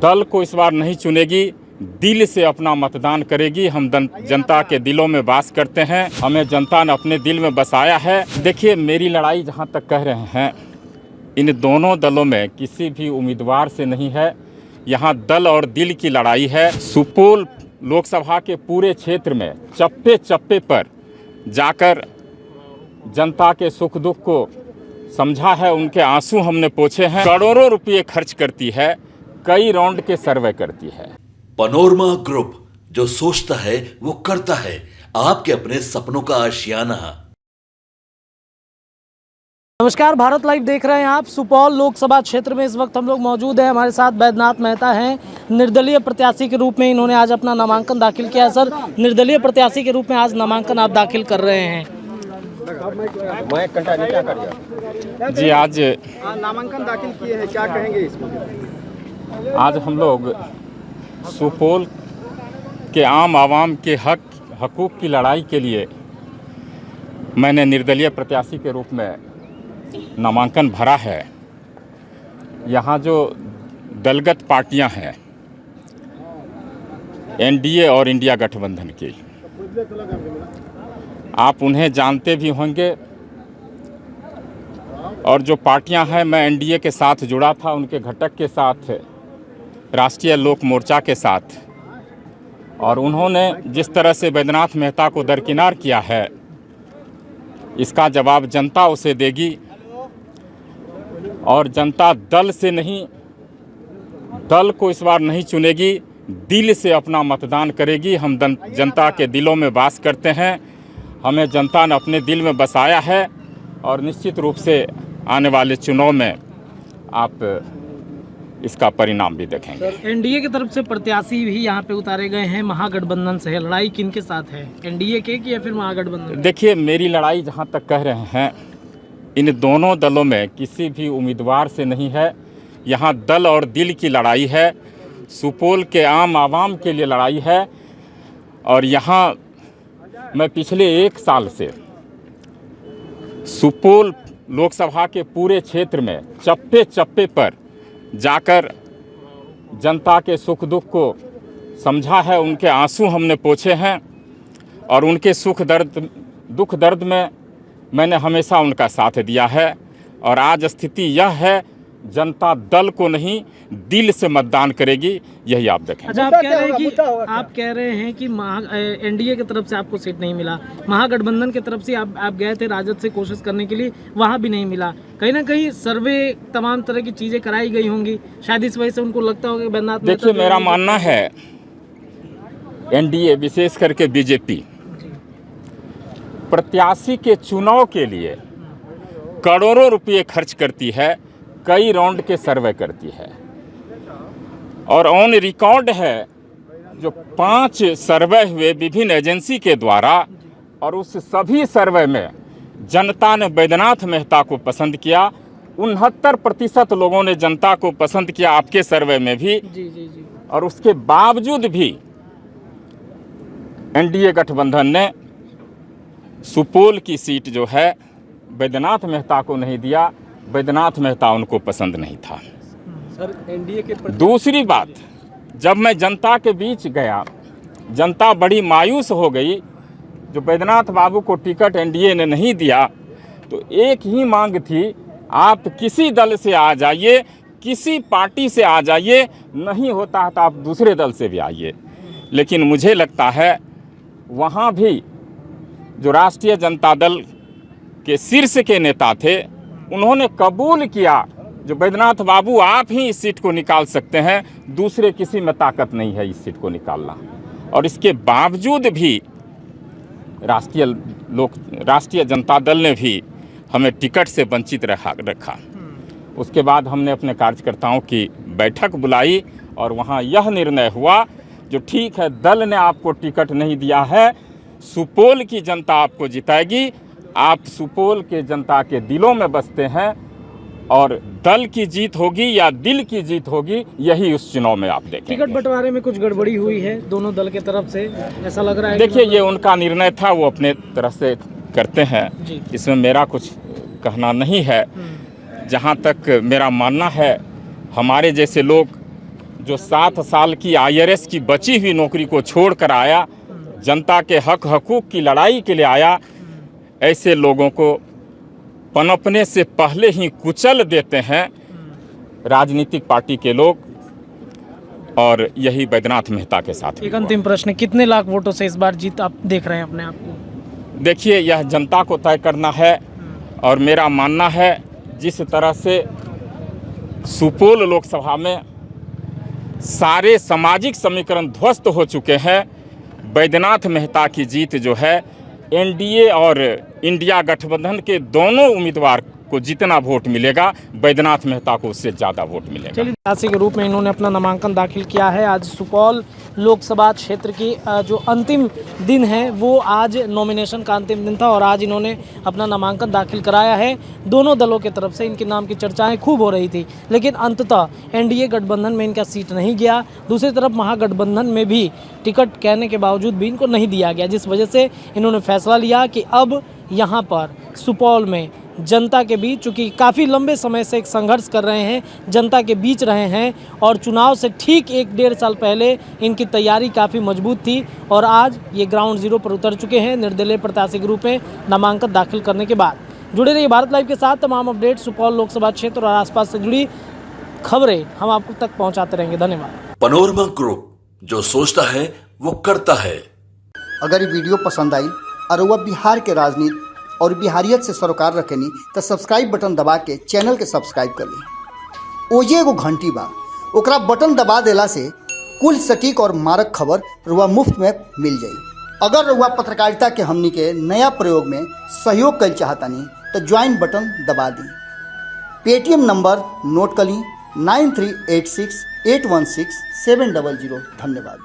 दल को इस बार नहीं चुनेगी, दिल से अपना मतदान करेगी। हम जनता के दिलों में वास करते हैं, हमें जनता ने अपने दिल में बसाया है। देखिए, मेरी लड़ाई जहां तक कह रहे हैं, इन दोनों दलों में किसी भी उम्मीदवार से नहीं है। यहाँ दल और दिल की लड़ाई है। सुपौल लोकसभा के पूरे क्षेत्र में चप्पे चप्पे पर जाकर जनता के सुख दुख को समझा है, उनके आंसू हमने पोंछे हैं। करोड़ों रुपये खर्च करती है, कई राउंड के सर्वे करती है। पैनोरमा ग्रुप, जो सोचता है वो करता है। आपके अपने सपनों का आशियाना। नमस्कार, भारत लाइव देख रहे हैं आप। सुपौल लोकसभा क्षेत्र में इस वक्त हम लोग मौजूद हैं। हमारे साथ बैद्यनाथ मेहता हैं, निर्दलीय प्रत्याशी के रूप में इन्होंने आज अपना नामांकन दाखिल किया है। सर, निर्दलीय प्रत्याशी के रूप में आज नामांकन आप दाखिल कर रहे हैं। जी, आज नामांकन दाखिल किए हैं, क्या कहेंगे इसमें? आज हम लोग सुपौल के आम आवाम के हकूक़ की लड़ाई के लिए मैंने निर्दलीय प्रत्याशी के रूप में नामांकन भरा है। यहाँ जो दलगत पार्टियां हैं, एनडीए और इंडिया गठबंधन की, आप उन्हें जानते भी होंगे। और जो पार्टियां हैं, मैं एनडीए के साथ जुड़ा था, उनके घटक के साथ, राष्ट्रीय लोक मोर्चा के साथ। और उन्होंने जिस तरह से बैद्यनाथ मेहता को दरकिनार किया है, इसका जवाब जनता उसे देगी। और जनता दल से नहीं, दल को इस बार नहीं चुनेगी, दिल से अपना मतदान करेगी। हम जनता के दिलों में वास करते हैं, हमें जनता ने अपने दिल में बसाया है। और निश्चित रूप से आने वाले चुनाव में आप इसका परिणाम भी देखेंगे। एनडीए की तरफ से प्रत्याशी भी यहाँ पे उतारे गए हैं। महागठबंधन से है, लड़ाई किनके साथ है, एनडीए के कि या फिर महागठबंधन? देखिए, मेरी लड़ाई जहाँ तक कह रहे हैं, इन दोनों दलों में किसी भी उम्मीदवार से नहीं है। यहाँ दल और दिल की लड़ाई है, सुपौल के आम आवाम के लिए लड़ाई है। और यहाँ मैं पिछले 1 साल से सुपौल लोकसभा के पूरे क्षेत्र में चप्पे चप्पे पर जाकर जनता के सुख दुख को समझा है, उनके आंसू हमने पोंछे हैं। और उनके दुख दर्द में मैंने हमेशा उनका साथ दिया है। और आज स्थिति यह है, जनता दल को नहीं, दिल से मतदान करेगी, यही आप देखें। अच्छा, आप कह रहे हैं कि एनडीए की तरफ से आपको सीट नहीं मिला, महागठबंधन की तरफ से आप गए थे राजद से कोशिश करने के लिए, वहां भी नहीं मिला। कहीं ना कहीं सर्वे, तमाम तरह की चीजें कराई गई होंगी, शायद इस वजह से उनको लगता होगा कि बैद्यनाथ। देखिए, मेरा मानना है एनडीए, विशेष करके बीजेपी, प्रत्याशी के चुनाव के लिए करोड़ों रुपये खर्च करती है, कई राउंड के सर्वे करती है। और ऑन रिकॉर्ड है, जो 5 सर्वे हुए विभिन्न एजेंसी के द्वारा, और उस सभी सर्वे में जनता ने बैद्यनाथ मेहता को पसंद किया। 69% लोगों ने जनता को पसंद किया, आपके सर्वे में भी। जी। और उसके बावजूद भी एनडीए गठबंधन ने सुपौल की सीट जो है बैद्यनाथ मेहता को नहीं दिया। बैद्यनाथ मेहता उनको पसंद नहीं था। सर, एनडीए के दूसरी बात, जब मैं जनता के बीच गया, जनता बड़ी मायूस हो गई। जो बैद्यनाथ बाबू को टिकट एनडीए ने नहीं दिया, तो एक ही मांग थी, आप किसी दल से आ जाइए, किसी पार्टी से आ जाइए, नहीं होता है तो आप दूसरे दल से भी आइए। लेकिन मुझे लगता है वहाँ भी जो राष्ट्रीय जनता दल के शीर्ष के नेता थे, उन्होंने कबूल किया, जो बैद्यनाथ बाबू आप ही इस सीट को निकाल सकते हैं, दूसरे किसी में ताकत नहीं है इस सीट को निकालना। और इसके बावजूद भी राष्ट्रीय जनता दल ने भी हमें टिकट से वंचित रखा। उसके बाद हमने अपने कार्यकर्ताओं की बैठक बुलाई और वहाँ यह निर्णय हुआ, जो ठीक है, दल ने आपको टिकट नहीं दिया है, सुपौल की जनता आपको जिताएगी। आप सुपौल के जनता के दिलों में बसते हैं, और दल की जीत होगी या दिल की जीत होगी, यही उस चुनाव में आप देखेंगे। टिकट बंटवारे में कुछ गड़बड़ी हुई है दोनों दल की तरफ से, ऐसा लग रहा है? देखिए, ये उनका निर्णय था, वो अपने तरफ से करते हैं, इसमें मेरा कुछ कहना नहीं है। जहाँ तक मेरा मानना है, हमारे जैसे लोग जो 7 साल की IRS की बची हुई नौकरी को छोड़कर आया, जनता के हक हकूक़ की लड़ाई के लिए आया, ऐसे लोगों को पनपने से पहले ही कुचल देते हैं राजनीतिक पार्टी के लोग। और यही बैद्यनाथ मेहता के साथ एक अंतिम प्रश्न, कितने लाख वोटों से इस बार जीत आप देख रहे हैं अपने आप को? देखिए, यह जनता को तय करना है और मेरा मानना है जिस तरह से सुपौल लोकसभा में सारे सामाजिक समीकरण ध्वस्त हो चुके हैं, बैद्यनाथ मेहता की जीत जो है NDA और इंडिया गठबंधन के दोनों उम्मीदवार को जितना वोट मिलेगा, बैद्यनाथ मेहता को उससे ज़्यादा वोट मिलेगा। चलिए, प्रत्याशी के रूप में इन्होंने अपना नामांकन दाखिल किया है। आज सुपौल लोकसभा क्षेत्र की जो अंतिम दिन है वो आज नॉमिनेशन का अंतिम दिन था और आज इन्होंने अपना नामांकन दाखिल कराया है। दोनों दलों की तरफ से इनके नाम की चर्चाएं खूब हो रही थी, लेकिन अंततः NDA गठबंधन में इनका सीट नहीं गया। दूसरी तरफ महागठबंधन में भी टिकट कहने के बावजूद भी इनको नहीं दिया गया, जिस वजह से इन्होंने फैसला लिया कि अब यहाँ पर सुपौल में जनता के बीच, चूँकि काफ़ी लंबे समय से एक संघर्ष कर रहे हैं, जनता के बीच रहे हैं और चुनाव से ठीक 1-1.5 साल पहले इनकी तैयारी काफ़ी मजबूत थी और आज ये ग्राउंड जीरो पर उतर चुके हैं निर्दलीय प्रत्याशी के रूप में नामांकन दाखिल करने के बाद। जुड़े रहिए भारत लाइव के साथ। तमाम अपडेट सुपौल लोकसभा क्षेत्र और आसपास से जुड़ी खबरें हम आपको तक पहुँचाते रहेंगे। धन्यवाद। पनोरमा ग्रुप, जो सोचता है वो करता है। अगर ये वीडियो पसंद आई और वह बिहार के राजनीति और बिहारियत से सरोकार रखेनी तो सब्सक्राइब बटन दबा के चैनल के सब्सक्राइब कर ली। ओजे एगो घंटी बा, ओकरा बटन दबा देला से कुल सटीक और मारक खबर रुआ मुफ्त में मिल जाई। अगर रुआ पत्रकारिता के हमनी के नया प्रयोग में सहयोग कर चाहतानी तो ज्वाइन बटन दबा दी। पेटीएम नंबर नोट कर ली 9386816700। धन्यवाद।